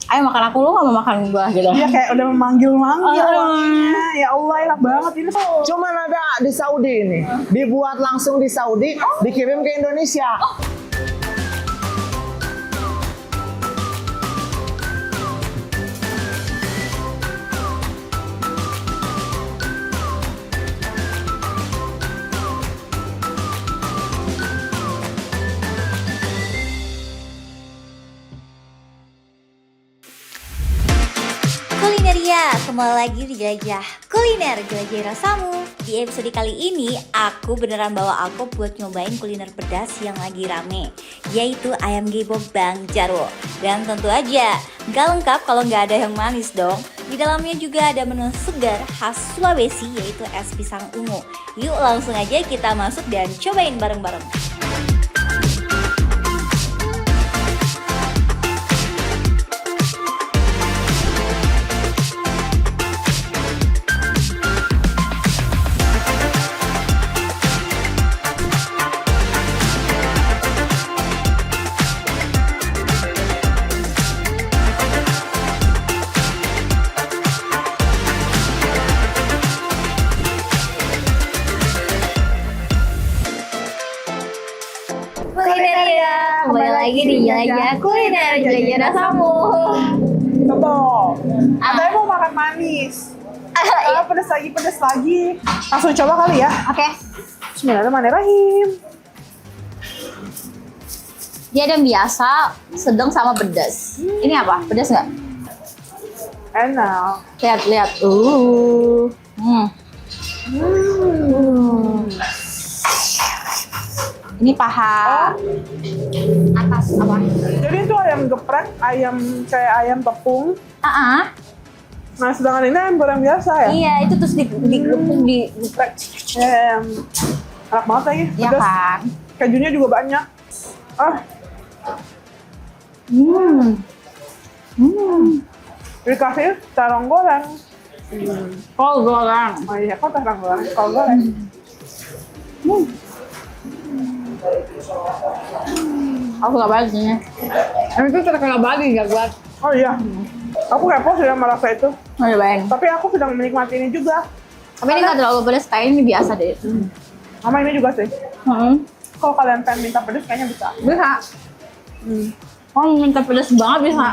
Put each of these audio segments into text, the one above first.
ayo makan aku, lu gak mau makan gua gitu. Iya kayak udah memanggil-manggil wanginya. Ya Allah enak banget ini tuh. Cuman ada di Saudi ini. Dibuat langsung di Saudi, dikirim ke Indonesia. Kulineria, kembali lagi di Jelajah Kuliner, jelajah rasamu. Di episode kali ini, aku beneran bawa aku buat nyobain kuliner pedas yang lagi rame, yaitu ayam gebok Bang Jarwo. Dan tentu aja, gak lengkap kalau nggak ada yang manis dong. Di dalamnya juga ada menu segar khas Sulawesi, yaitu es pisang ungu. Yuk langsung aja kita masuk dan cobain bareng-bareng. Kulineria, kembali lagi di Jelajah Kuliner, jelajah rasamu. Coba. Katanya mau makan manis. Pedes lagi. Langsung coba kali ya. Oke. Bismillahirrahmanirrahim. Dia ada yang biasa, sedang sama pedas. Ini apa? Pedas nggak? Enak. Lihat. Ini paha atas apa? Jadi itu ayam geprek, kayak ayam tepung. Nah sedangkan ini ayam goreng biasa ya. Iya, itu terus digepuk di geprek. Enak banget lagi. Iya Pedas. kan? Kejunya juga banyak. Dikasih terong goreng. Kol goreng. Oh iya, kok terong goreng? Kol goreng. Aku gak banget sih. Ini tuh terkenal banget gak buat. Oh iya. Aku kepo sudah merasa itu. Oh iya bayang. Tapi aku sedang menikmati ini juga. Tapi ini gak terlalu pedas, kayak ini biasa deh. Sama ini juga sih. Kalau kalian pengen minta pedas kayaknya bisa. Bisa. Oh minta pedas banget bisa.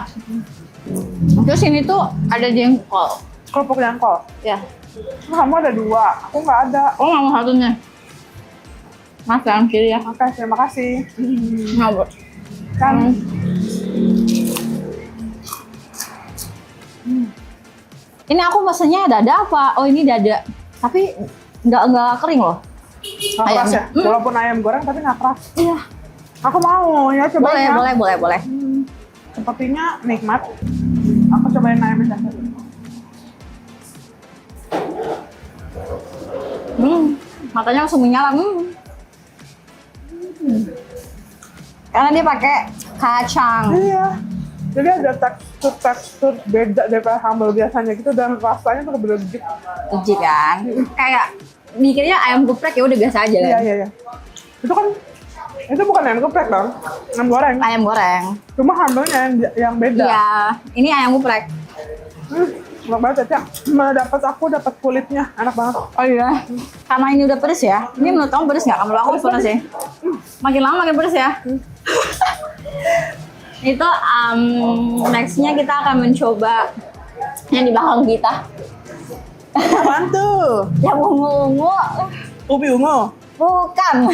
Terus ini tuh ada jengkol. Kerupuk jengkol. Ya. Kamu ada 2, aku nggak ada. Oh nggak mau satunya. Mas yang kiri ya. Oke, terima kasih. Ngabur. Kan. Ini aku pesennya dada apa? Oh ini dada. Tapi nggak kering loh. Nggak keras ya? Ayamnya. Walaupun ayam goreng tapi nggak keras. Iya. Aku mau ya cobain ya. Boleh. Sepertinya nikmat. Aku cobain ayam pedas dulu. Matanya langsung menyala. Karena dia pakai kacang. Iya. Jadi ada tekstur beda daripada sambal biasanya gitu dan rasanya tuh bener-bener Legit kan? Kayak mikirnya ayam geprek ya udah biasa aja kan? Iya. Itu bukan ayam geprek dong, ayam goreng. Ayam goreng. Cuma sambalnya yang beda. Iya, ini ayam geprek. Enak banget ya. Dapat kulitnya, enak banget. Oh iya. Karena ini udah pedes ya. Ini menurut kamu pedes nggak? Menurut aku pedes ya. Makin lama makin pedes ya. Itu nextnya kita akan mencoba yang di belakang kita. Apaan tuh? Yang ungu-ungu. Ubi ungu? Bukan.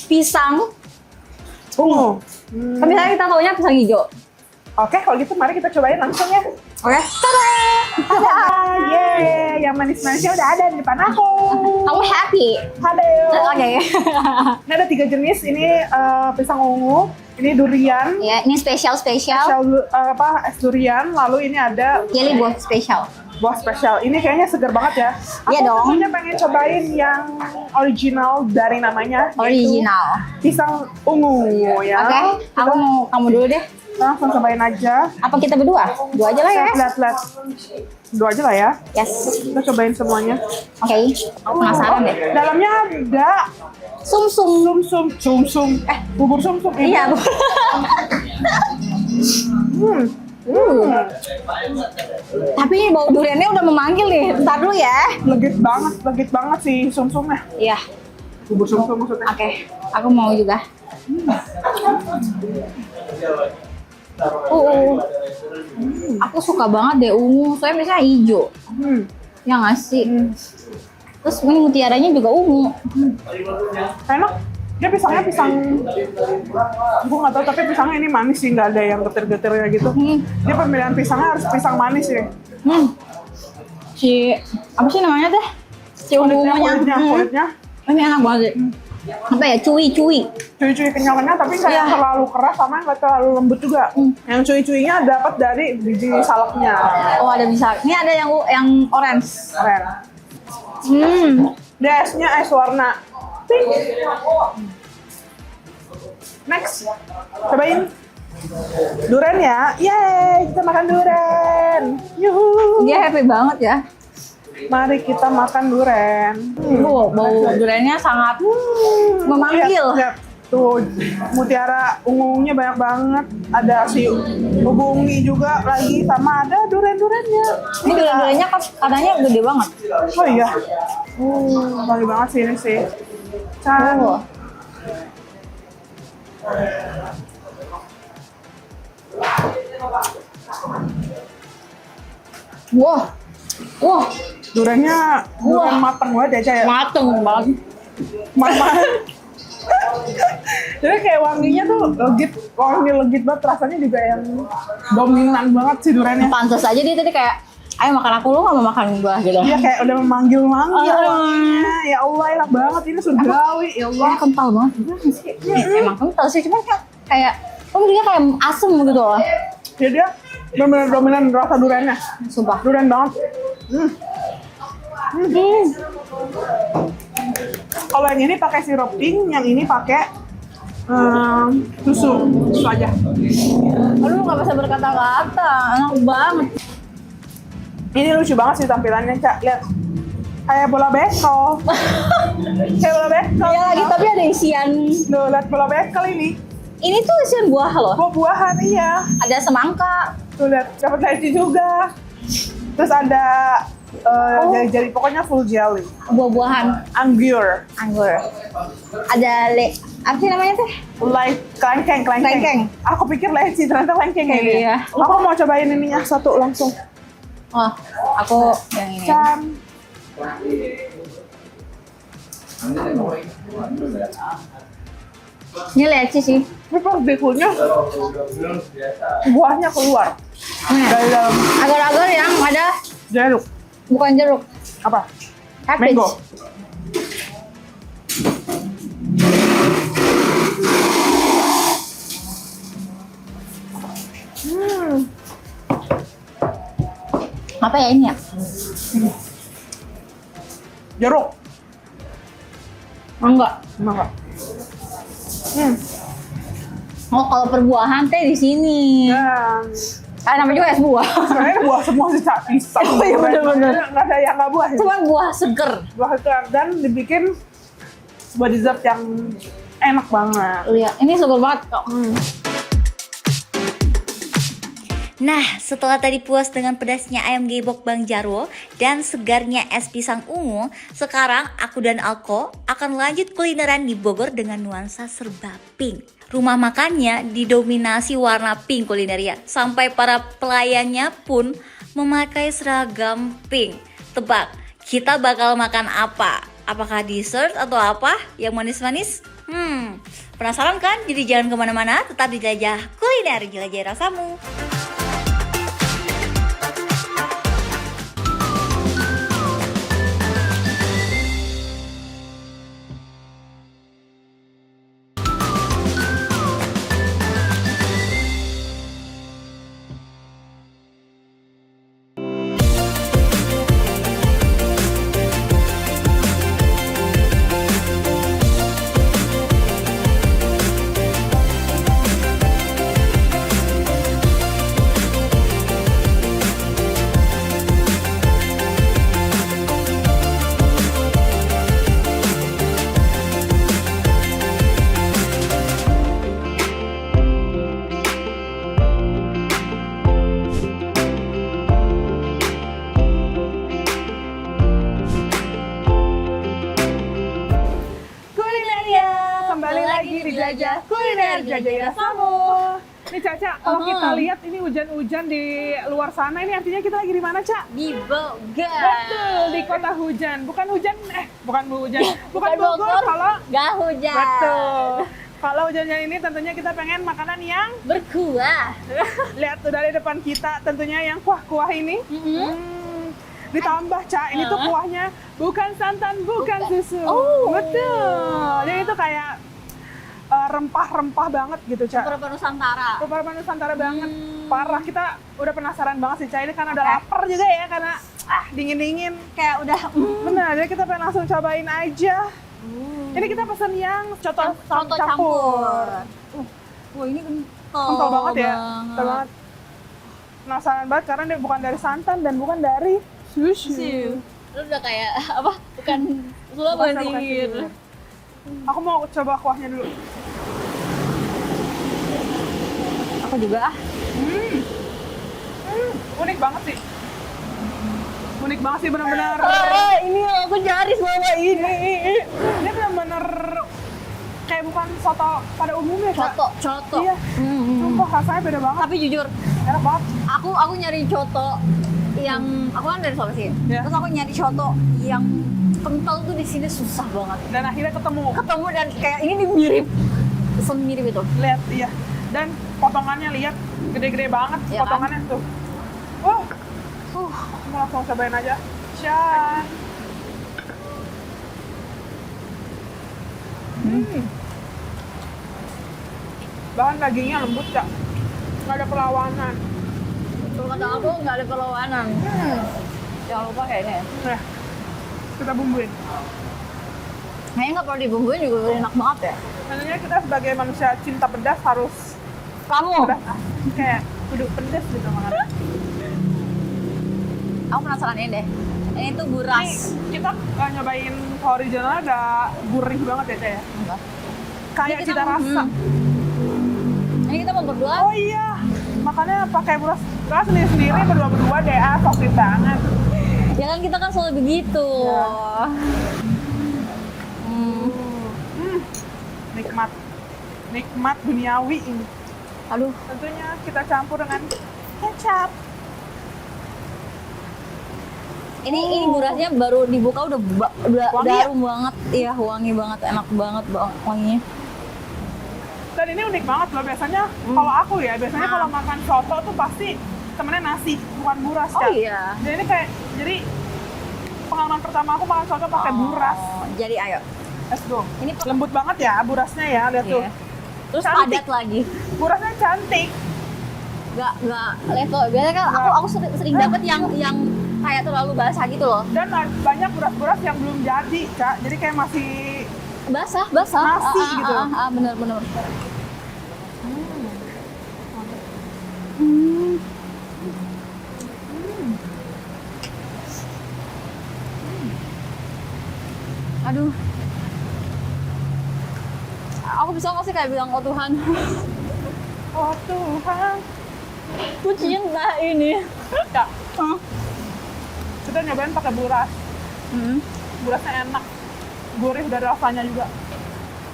Pisang. Ungu? Tapi misalnya kita taunya pisang hijau. Oke, kalau gitu mari kita cobain langsung ya. Oke. Tada! Tada! Yeay, yang manis-manisnya udah ada di depan aku. Kamu happy? Halo. Oke. Ini ada 3 jenis. Ini pisang ungu, ini durian, Ya, ini spesial. es durian, lalu ini ada Jelly buah spesial. buah spesial. Ini kayaknya segar banget ya. Iya dong. Aku tentunya pengen cobain yang original dari namanya. yaitu Original. Pisang ungu ya. Oke, aku mau kamu dulu deh. Langsung cobain aja. Apa kita berdua? Dua aja lah ya. Lihat. Dua aja lah ya. Yes. Kita cobain semuanya. Oke. Aku penasaran deh. Dalamnya ada Sum-sum. sum-sum. Bubur sum-sum. Iya. Tapi bau duriannya udah memanggil nih. Bentar dulu ya. Legit banget sih sumsumnya. Iya. Bubur sumsum maksudnya. Oke, aku mau juga. Aku suka banget deh ungu, soalnya biasanya hijau. Ya nggak sih? Terus ini mutiaranya juga ungu. Enak. Dia pisangnya pisang, gue nggak tahu tapi pisangnya ini manis sih, nggak ada yang getir-getirnya gitu. Dia pemilihan pisangnya harus pisang manis ya. Si apa sih namanya teh? Si ungunya. Kulitnya. Ini enak banget sih. Apa ya? Cuy-cuy. Cuy-cuy kenyalnya tapi nggak yang terlalu keras sama nggak terlalu lembut juga. Yang cuy-cuynya dapat dari biji salaknya. Oh ada bisa. Ini ada yang orange. Keren. Dia esnya es warna pink. Next, cobain durian ya. Yeay, kita makan durian. Yuhu. Dia happy banget ya. Mari kita makan durian. Bau duriannya sangat memanggil. Lihat. Tuh, mutiara ungu-ungunya banyak banget. Ada si ungu-ungu juga lagi, sama ada durian-duriannya. Ini duriannya kan katanya gede banget. Oh iya. Bagi banget sih ini sih. Can. Wah, Duriannya durian mateng banget ya, Caya. mateng banget. Mama. Jadi kayak wanginya tuh wangi legit banget, rasanya juga yang dominan banget sih duriannya. Pantas aja dia tadi kayak, ayo makan aku, lu gak mau makan gua gitu. Iya kayak udah memanggil-manggil wanginya. Ya Allah enak banget, ini surgawi, ya Allah. Kental banget juga nggak sih? Emang kental sih, cuman kayak dia kayak asem gitu loh. Ya dia benar-benar dominan rasa duriannya. Sumpah. Durian banget. Kalau yang ini pakai sirup pink, yang ini pakai susu aja. Aduh gak bisa berkata-kata, enak banget. Ini lucu banget sih tampilannya, Cak. Lihat. Kayak bola bekel. Kayak bola bekel. Iya lagi, tapi ada isian. Loh, lihat bola bekel ini. Ini tuh isian buah loh. Buah-buahan, iya. Ada semangka. Tuh lihat, dapat leci juga. Terus ada jari-jari, pokoknya full jelly. Buah-buahan. Anggur. Ada apa sih namanya teh? Kelengkeng. Aku pikir leci, ternyata kelengkeng ya. Iya. Aku mau cobain ininya satu langsung. Oh, aku yang ini. Can. Ini leci sih. Ini pas bikunya, buahnya keluar dari dalam Agar-agar yang ada, jeruk. bukan jeruk. Apa? Cabbage. Mango. Apa ya ini ya? Jeruk. Enggak. Enggak. Oh, kalau perbuahan teh di sini. Dan Namanya juga es buah. sebenarnya buah semua sih, Cak. Pisang. Oh iya, bener-bener. Nggak ada yang nggak buah. Ya? Cuman buah seger. Buah segar dan dibikin sebuah dessert yang enak banget. Lihat, ini seger banget kok. Nah, setelah tadi puas dengan pedasnya ayam gebok Bang Jarwo dan segarnya es pisang ungu, sekarang aku dan Alko akan lanjut kulineran di Bogor dengan nuansa serba pink. Rumah makannya didominasi warna pink kulinernya, sampai para pelayannya pun memakai seragam pink. Tebak, kita bakal makan apa? Apakah dessert atau apa yang manis-manis? Penasaran kan? Jadi jangan kemana-mana, tetap dijajah kuliner, jelajah rasamu. kuliner Jajai Rasamu. Nih Caca, kalau kita lihat ini hujan-hujan di luar sana, ini artinya kita lagi di mana, Ca? Di Bogor. Betul, di kota hujan. Bukan hujan, bukan hujan. Bukan Bogor, kalau Gak hujan. betul. Kalau hujannya ini tentunya kita pengen makanan yang Berkuah. lihat tuh dari depan kita, tentunya yang kuah-kuah ini. Ditambah, Ca, ini tuh kuahnya bukan santan, bukan susu. Oh. Betul. Jadi itu kayak rempah-rempah banget gitu, Ca. Rempah Nusantara. Rempah Nusantara banget. Parah, kita udah penasaran banget sih, Ca. Ini karena udah lapar juga ya, karena dingin-dingin. Kayak udah Bener, jadi kita pengen langsung cobain aja. Ini kita pesen yang coto campur. Wah, ini Kental banget ya. banget. Kental banget. Penasaran banget karena dia bukan dari santan dan bukan dari susu. Lu udah kayak apa? Bukan Sula Bukan banjir. sihir. Aku mau coba kuahnya dulu. Aku juga ah. Unik banget sih. Unik banget sih benar-benar. Ini aku cari selama ini. Ini benar-benar kayak bukan soto pada umumnya, Kak. Coto. Iya. Sumpah rasanya beda banget. Tapi jujur, Enak banget. aku nyari coto yang aku kan dari Sulawesi. Ya. Terus aku nyari coto yang kental tuh di sini susah banget. Dan akhirnya ketemu. Dan kayak ini nih mirip. Semirip itu. Lihat, iya. Dan potongannya lihat gede-gede banget Iya kan? potongannya tuh. Aku mau langsung cobain aja. Cian. Bahan dagingnya lembut, Kak. Nggak ada perlawanan. Kalau kata aku nggak ada perlawanan. Jangan lupa kayaknya. Nah, kita bumbuin. Kayaknya nggak perlu dibumbuin juga udah enak banget ya. Sebenarnya kita sebagai manusia cinta pedas harus Kamu? pedas kayak kudu pedas gitu makan. Aku penasaran ini deh. Ini tuh Ini buras. kita nyobain originalnya ada gurih banget ya, Cak ya. Enggak. Kayak Ini kita cita rasa. Ini kita mau berdua. Oh iya, makanya pakai buras sendiri-sendiri berdua-berdua deh, so sweet banget. Ya kan kita kan selalu begitu. Nikmat, nikmat duniawi ini. Aduh, Tentunya kita campur dengan kecap. ini burasnya baru dibuka udah Wangi ya? harum banget. Iya, wangi banget, enak banget wanginya. Dan ini unik banget loh, biasanya kalau aku ya, biasanya kalau makan soto tuh pasti temennya nasi, bukan buras, Oh Kak. iya. Jadi ini kayak, jadi pengalaman pertama aku makan soto pakai buras. Jadi ayo. Let's go. Ini Lembut banget ya burasnya ya, lihat tuh. Iya. Terus Cantik. padat lagi. Burasnya cantik. Nggak level. Biasanya kan aku sering dapet yang kayak terlalu basah gitu loh. Dan banyak buras-buras yang belum jadi, Kak. Jadi kayak masih Basah. Nasi gitu. Bener. Aduh. Aku bisa nggak sih kayak bilang oh Tuhan, oh Tuhan. ku cinta ini. Ya. Kita nyobain pakai buras. Burasnya enak. Gurih dari rasanya juga.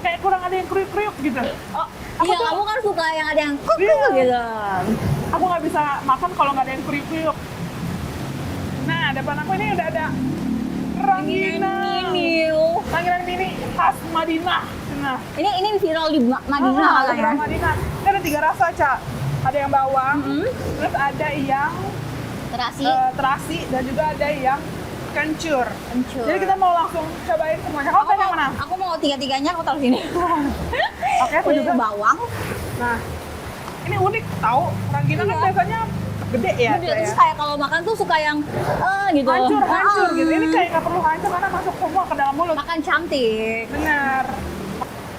Kayak kurang ada yang kriuk-kriuk gitu. Oh, Aku iya tuh- kamu kan suka yang ada yang kuk Iya. gitu. Aku nggak bisa makan kalau nggak ada yang kriuk-kriuk. Nah, depan aku ini udah ada rangginang. Rangginang mini khas Madinah. Nah, Ini viral di Madinah ada katanya. Madinah. Ini ada 3 rasa, Cak. Ada yang bawang, terus ada yang Terasi. terasi, dan juga ada yang kencur. Kencur. Jadi kita mau langsung cobain semuanya. Kamu pengen yang mana? Aku mau tiga-tiganya aku taruh sini. Oke, aku juga. Bawang. Nah, ini unik tahu. Rangginang kan Iya. biasanya gede ya. Gede, Cak, terus ya? kayak kalau makan tuh suka yang gitu. Hancur gitu. Ini Ah. kayak nggak perlu hancur karena masuk semua ke dalam mulut. Makan cantik. Bener.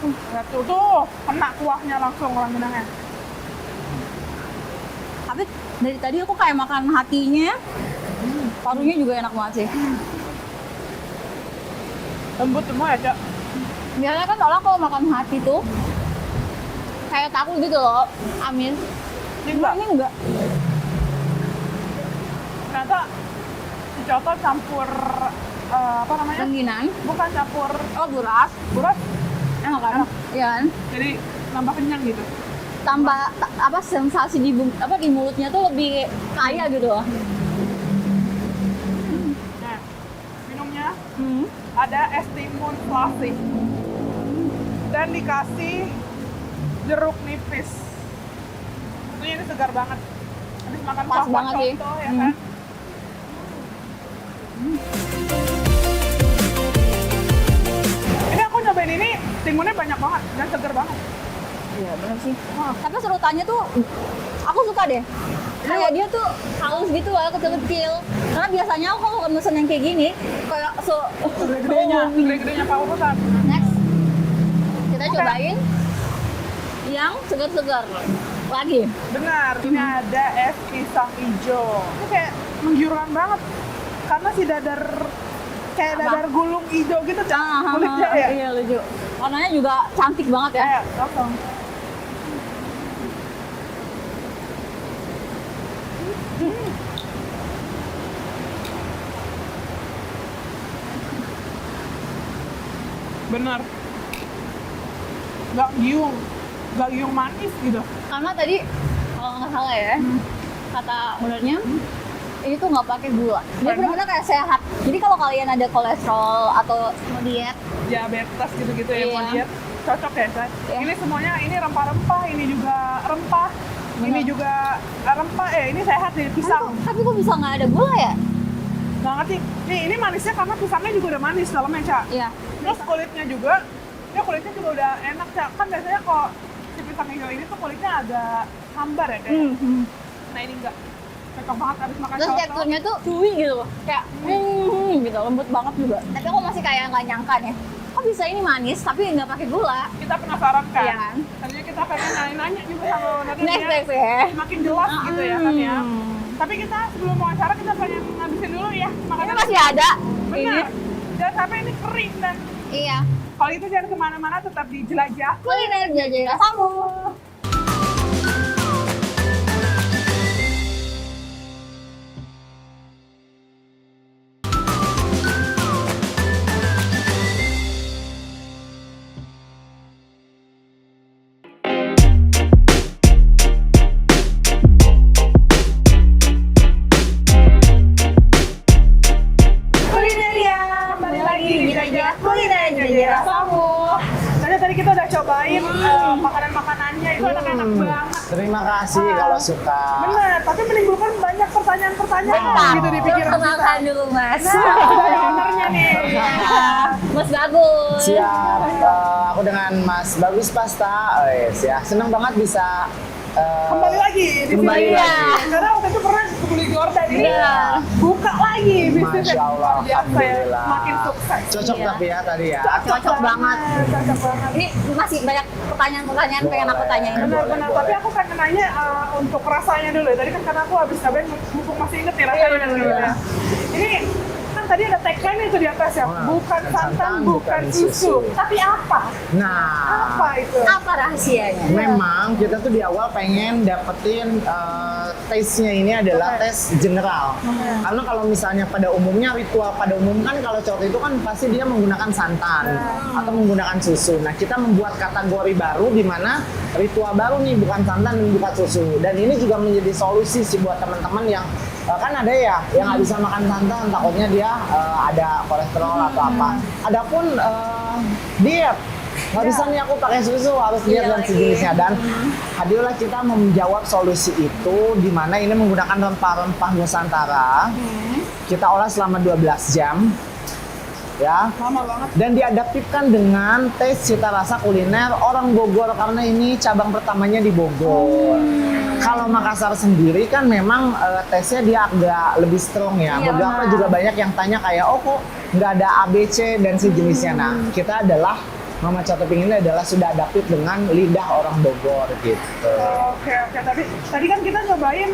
Lihat tuh, kena kuahnya langsung rangginangnya. Tapi dari tadi aku kayak makan hatinya. Parunya juga enak banget sih. Lembut semua ya, Cak. Biasanya kan orang kalau makan hati tuh kayak takut gitu loh. Amin. Ini enggak. Ini enggak. Ternyata si coto campur apa namanya? Rengginang. Bukan campur Oh, buras. buras. Enak kan? Iya kan? Jadi nambah kenyang gitu. Tambah apa sensasi di di mulutnya tuh lebih kaya gitu loh. Nah, minumnya ada es timun fluffy dan dikasih jeruk nipis. Ini segar banget. Habis makan Pas kuah banget sih. contoh ya kan. Ini aku nyobain ini timunnya banyak banget dan segar banget. Iya benar sih. Tapi serutannya tuh aku suka deh. Kayak dia tuh halus gitu loh, kecil-kecil. Karena biasanya aku kalau mesen yang kayak gini, kayak Gede-gedenya pausan. Next, kita Oke. cobain yang segar-segar lagi. Benar, ini ada es pisang hijau. Ini kayak menggiurkan banget. Karena si dadar kayak Apa? dadar gulung hijau gitu, kulitnya ya. Iya lucu. Warnanya juga cantik banget ya. Kayak langsung. Benar. Gak giung manis gitu. Karena tadi kalau nggak salah ya, kata ownernya ini tuh nggak pakai gula. Dia Karena? benar-benar kayak sehat. Jadi kalau kalian ada kolesterol atau mau diet, Diabetes gitu-gitu ya, Iya. mau diet cocok ya, Shay? Iya. Ini semuanya, ini rempah-rempah, ini juga rempah, ini Benar. juga rempah, ini sehat nih, pisang. tapi kok bisa nggak ada gula ya? Nggak ngerti. Nih, ini manisnya karena pisangnya juga udah manis dalamnya, Ca. Iya. Terus kulitnya juga, ya kulitnya juga udah enak, Ca. Kan biasanya kalau si pisang hijau ini tuh kulitnya agak hambar ya, kayak. Nah, ini enggak. Cocok banget abis makan Terus soto. teksturnya tuh chewy gitu loh, kayak gitu, lembut banget juga. Tapi aku masih kayak nggak nyangka nih, kok bisa ini manis tapi nggak pakai gula? Kita penasaran kan? Iya kan? Tadinya kita pengen nanya-nanya juga sama Nadia. Next ya. Makin jelas gitu ya kan ya. Tapi kita sebelum wawancara kita pengen ngabisin dulu ya Ini makanan. masih ada. Benar. Jangan sampai ini kering dan Iya. kalau itu jangan kemana-mana, tetap di Jelajah. Kuliner Jelajah Rasamu. Kembali lagi di Jelajah Kuliner Jelajah Rasamu. Tadi kita udah cobain makanan-makanannya, itu enak-enak banget. Terima kasih kalau suka. Bener, tapi menimbulkan banyak pertanyaan-pertanyaan gitu di pikiran kita. Perkenalkan dulu Mas. Nah, ada ownernya nih. Mas Bagus. Siap. Aku dengan Mas Bagus Pasta. Oh yes, ya. Senang banget bisa Kembali lagi di Kembali sini. lagi. Karena waktu itu pernah beli Gordon ini Iya. buka lagi bisnisnya. Masya Allah, Luar biasa ya, Alhamdulillah. makin sukses. Cocok Iya. tapi ya tadi ya. Cocok banget. Cocok banget. Ini masih banyak pertanyaan-pertanyaan pengen aku tanyain. Benar-benar, tapi aku pengen nanya untuk rasanya dulu ya. Tadi kan karena aku habis cobain, mumpung masih inget nih rasanya Iya, dulu ya. Ini kan tadi ada tagline itu di atas ya, Wah, bukan santan, bukan susu. susu. Tapi apa? Nah, Apa itu? Apa rahasianya? memang kita tuh di awal pengen dapetin taste-nya ini adalah tes general. Karena kalau misalnya pada umumnya ritual pada umum kan kalau cowok itu kan pasti dia menggunakan santan atau menggunakan susu. Nah kita membuat kategori baru di mana ritual baru nih bukan santan dan bukan susu. Dan ini juga menjadi solusi sih buat teman-teman yang kan ada ya yang nggak bisa makan santan takutnya dia ada kolesterol atau apa. Adapun diet nggak bisa nih aku pakai susu harus diet dan sejenisnya dan hadirlah kita menjawab solusi itu di mana ini menggunakan rempah-rempah Nusantara. Kita olah selama 12 jam ya Lama banget. dan diadaptifkan dengan tes cita rasa kuliner orang Bogor karena ini cabang pertamanya di Bogor. Kalau Makassar sendiri kan memang tesnya dia agak lebih strong ya. Iya, Beberapa benar. juga banyak yang tanya kayak oh kok nggak ada ABC dan sejenisnya. Nah kita adalah Mama Catoping ini adalah sudah adaptif dengan lidah orang Bogor gitu. Oke. Tadi kan kita nyobain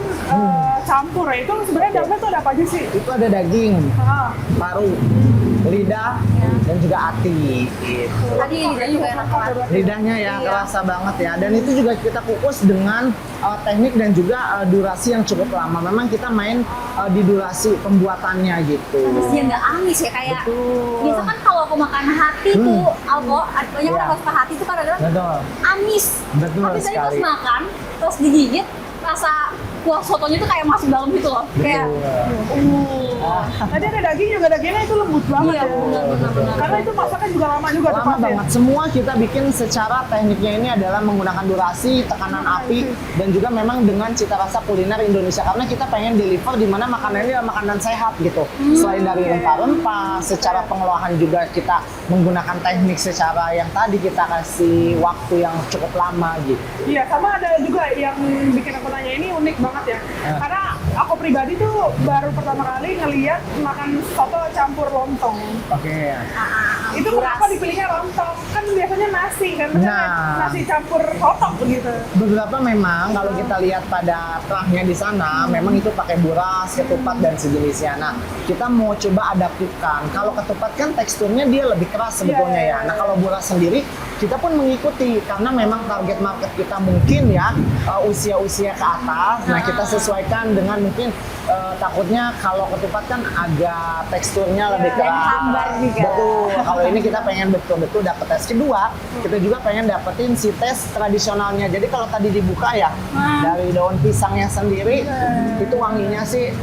campur ya. Itu sebenarnya dalamnya tuh ada apa aja sih? Itu ada daging, Ah, paru, lidah, dan juga hati. Gitu. Tadi lidahnya juga enak banget. Lidahnya ya kerasa banget ya, dan itu juga kita kukus dengan teknik dan juga durasi yang cukup lama. Memang kita main di durasi pembuatannya gitu. Dia nggak amis ya kayak. Betul. Biasa kan kalau aku makan hati tuh, Albo, banyak Iya. orang suka hati tuh kadang-kadang Betul. amis. Betul Tapi tadi pas sekali. makan, terus digigit, rasa kuah sotonya tuh kayak masuk dalam gitu loh. Kayak, Tadi ada daging juga, dagingnya itu lembut banget iya ya. benar-benar. Karena itu masaknya juga lama juga tuh Lama pasti. banget. Semua kita bikin secara tekniknya ini adalah menggunakan durasi, tekanan api, dan juga memang dengan cita rasa kuliner Indonesia. Karena kita pengen deliver di mana makanan ini adalah makanan sehat gitu. Selain dari rempah-rempah, secara pengolahan juga kita menggunakan teknik secara yang tadi kita kasih waktu yang cukup lama gitu. Iya, sama ada juga yang bikin aku nanya ini unik banget ya. Karena aku pribadi tuh baru pertama kali ngeliat makan soto campur lontong. Oke. Itu kenapa dipilihnya lontong? Kan biasanya nasi kan, maksudnya Nah. nasi campur soto begitu. Beberapa memang kalau kita lihat pada terahnya di sana, memang itu pakai buras, ketupat dan sejenisnya. Nah, kita mau coba adaptifkan. Kalau ketupat kan teksturnya dia lebih keras sebetulnya ya. Nah, kalau buras sendiri kita pun mengikuti karena memang target market kita mungkin ya usia-usia ke atas. Nah, kita sesuaikan dengan mungkin takutnya kalau ketupat kan agak teksturnya lebih keras. hambar juga. Betul. Kalau ini kita pengen betul-betul dapet tes kedua, kita juga pengen dapetin si tes tradisionalnya. Jadi kalau tadi dibuka ya dari daun pisangnya sendiri, itu wanginya sih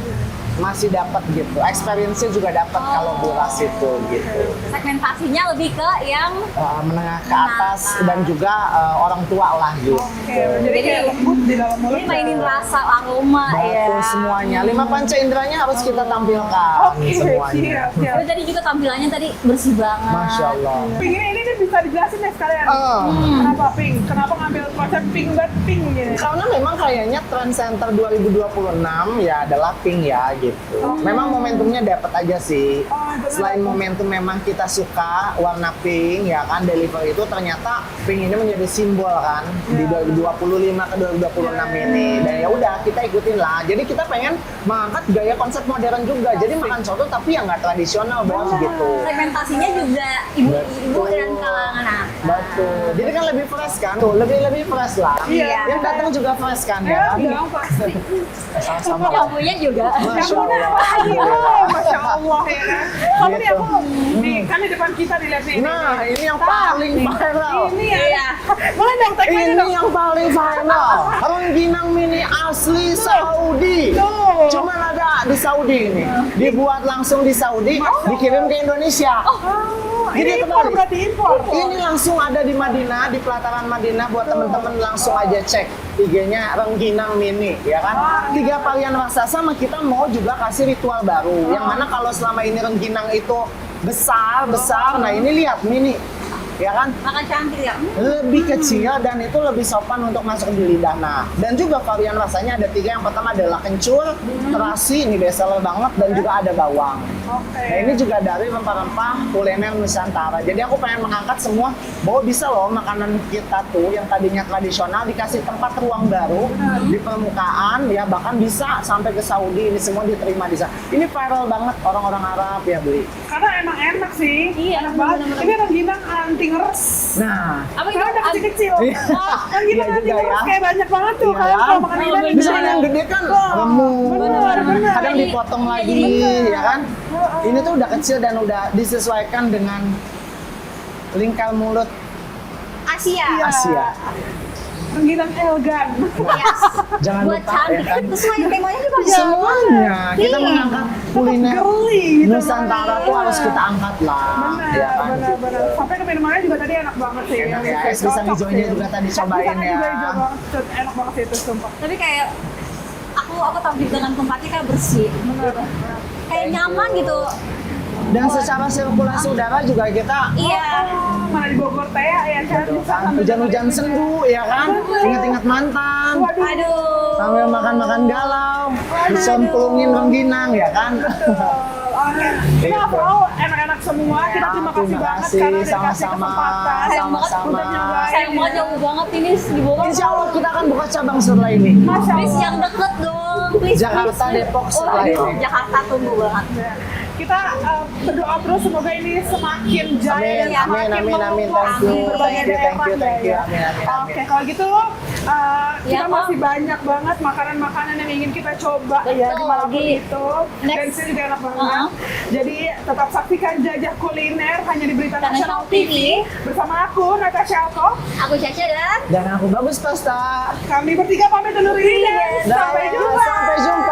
masih dapat gitu. Experience-nya juga dapat kalau buras itu gitu. Segmentasinya lebih ke yang Menengah ke atas dan juga orang tua lah gitu. Oke, jadi kayak lembut di dalam mulut. ini mainin rasa aroma ya. Betul semuanya. 5 panca inderanya harus kita tampilkan Oke, semuanya. siap, siap. Tapi tadi juga tampilannya tadi bersih banget. Masya Allah. Pink ini bisa dijelasin ya sekalian. Kenapa pink? Kenapa ngambil konsep pink banget pink gitu? Karena memang kayaknya Trend Center 2026 ya adalah pink ya gitu. Memang momentumnya dapat aja sih. benar. Selain momentum memang kita suka warna pink ya kan, deliver itu ternyata pink ini menjadi simbol kan di 2025 ke 2026 ini. Dan ya udah kita ikutin lah. Jadi kita pengen mengangkat gaya konsep modern juga. Jadi makan soto tapi yang nggak tradisional bos gitu. Segmentasinya juga ibu-ibu Betul. dan kalangan atas. Betul. Jadi kan lebih fresh kan? Tuh, lebih fresh lah. Iya. Yang datang juga fresh kan ya. Iya, pasti. Sama-sama. Yang punya juga. Masya Kamu Allah. apa lagi? Oh, Masya Allah ya kan. Kamu nih Gitu. aku, nih kan di depan kita dilihat nih. Nah, ini yang paling viral. Ini ya. Iya. Boleh dong tagline Ini dong. yang paling viral. Rengginang mini asli Saudi. Tuh. Cuman ada di Saudi ini. Dibuat langsung di Saudi, dikirim ke Indonesia. Oh, Jadi ini impor kembali. berarti impor. Ini langsung ada di Madinah, di pelataran Madinah. Buat teman-teman langsung aja cek IG-nya Rengginang Mini, ya kan? 3 varian rasa sama, kita mau juga kasih ritual baru. Yang mana kalau selama ini rengginang itu besar, nah ini lihat mini, ya kan? Makan cantik ya. Lebih kecil dan itu lebih sopan untuk masuk di lidah. Nah, dan juga varian rasanya ada 3. Yang pertama adalah kencur, terasi, ini bestseller banget, dan juga ada bawang. Oke. Nah, ini juga dari rempah-rempah kuliner Nusantara. Jadi aku pengen mengangkat semua bahwa bisa loh makanan kita tuh yang tadinya tradisional dikasih tempat ruang baru di permukaan, ya bahkan bisa sampai ke Saudi, ini semua diterima di sana. Ini viral banget, orang-orang Arab ya beli. Karena emang enak sih. Iya, enak banget. bener-bener. Ini rengginang anti ngeres. Nah, Apa itu? Karena udah kecil-kecil. Iya. Rengginang Iya anti juga ngeres ya. kayak banyak banget tuh. Iya. Kalian kalau makan ini bener. bisa yang gede kan remuk. Bener. Kadang Jadi, dipotong lagi, ya kan? Ini tuh udah kecil dan udah disesuaikan dengan lingkar mulut Asia. Iya. Asia. Rengginang elegan. Yes. Jangan Buat lupa cantik. ya kan? Sesuai temanya juga. Semuanya kita Iya. mengangkat kuliner Geli gitu. Nusantara tuh harus kita angkat lah, Benar, ya kan? benar. Sampai ke minumannya juga tadi enak banget sih. Enak ya, Yang es pisang cocok hijaunya sih. juga tadi Es cobain pisangnya ya. juga hijau banget. Enak banget sih itu sumpah. Tapi kayak aku takjub dengan tempatnya kayak bersih. Gitu. Kayak nyaman gitu. Dan secara sirkulasi udara juga kita Iya. Mana di Bogor teh ya kan bisa sambil hujan-hujan dengerin sendu, ya kan? Ingat-ingat mantan. Waduh. Aduh. Sambil makan-makan galau, disemplungin rengginang, ya kan? Oke. Ini Gitu. overall enak-enak semua. Kita terima kasih Terima banget kasih, karena udah dikasih sama-sama. kesempatan. Sayang banget Sama-sama. udah nyobain. Sayang banget jauh banget ini di bawah. Insya Allah kita akan buka cabang setelah ini. Masya Please Allah. yang deket dong. Please. Jakarta, please. Depok Oh, setelah aduh, ini. Jakarta tunggu banget. kita berdoa terus semoga ini semakin jaya dan semakin meluas di berbagai daerah ya. Oke, kalau gitu kita masih banyak banget makanan-makanan yang ingin kita coba ya di Malabon itu. Dan itu juga enak banget. Jadi tetap saksikan Jajah Kuliner hanya di Berita Nasional TV bersama aku Natasha Alko. Aku Caca dan Dan aku Bagus Pasta. Kami bertiga pamit undur diri. Sampai jumpa. Sampai jumpa.